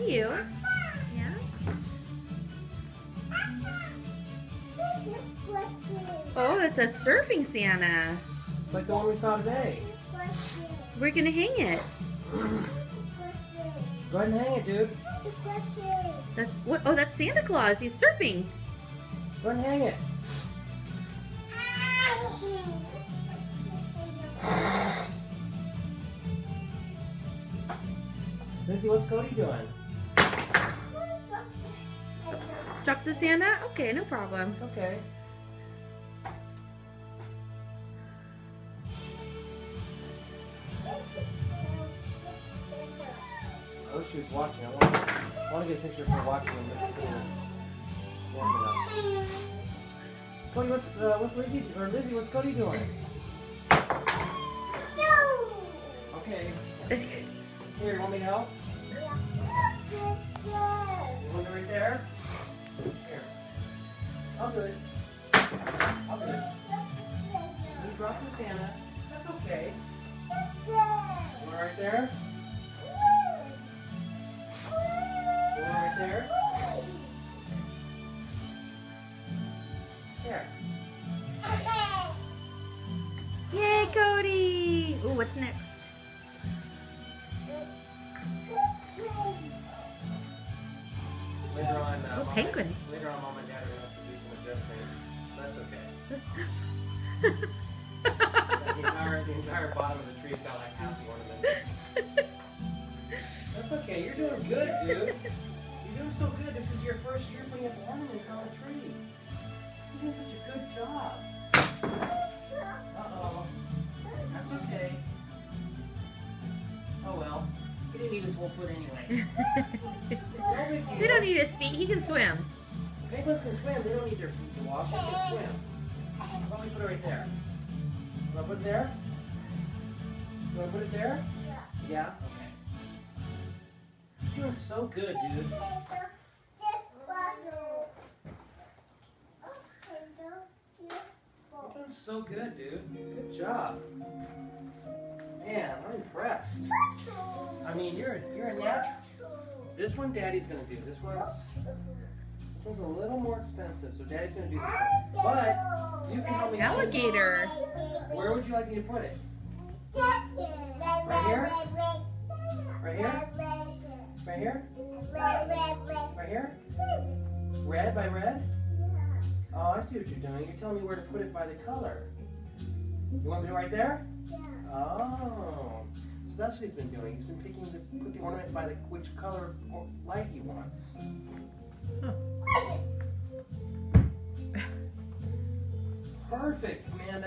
see you. Yeah. Oh, that's a surfing Santa. Like the one we saw today. We're gonna hang it. Go ahead and hang it, dude. That's what? Oh, that's Santa Claus. He's surfing. Go ahead and hang it. Lizzie, what's Cody doing? Drop the Santa? Okay, no problem. It's okay. I wish she was watching. I want to get a picture of her watching and warming up. Cody, what's Lizzie, what's Cody doing? No! Okay. Here, you want me to help? You want it right there? Here. I'll do it. I'll do it. You dropped the Santa. That's okay. You want it right there? You want it right there? Here. Yay, Cody! Ooh, what's next? Later on, penguin. Later on, Mom and Dad are going to have to do some adjusting. That's okay. The entire bottom of the tree's got like half the ornament. That's okay. You're doing good, dude. You're doing so good. This is your first year putting up ornaments on the tree. You're doing such a good job. Uh-oh. That's okay. Oh well. He didn't need his whole foot anyway. They don't need his feet. He can swim. Penguins can swim. They don't need their feet to walk. They can swim. Why don't we put it right there? You want to put it there? You want to put it there? Yeah? Okay. You're doing so good, dude. You're doing so good, dude. Good job. Man, I'm impressed. I mean, you're a natural. This one Daddy's gonna do. This one's a little more expensive, so Daddy's gonna do this one. But you can help me. Alligator. Where would you like me to put it? Right here? Right here? Right here? Right here? Red by red? Oh, I see what you're doing. You're telling me where to put it by the color. You want me to right there? Oh. So that's what he's been doing. He's been put the ornament by which color or light he wants. Huh. Perfect, man.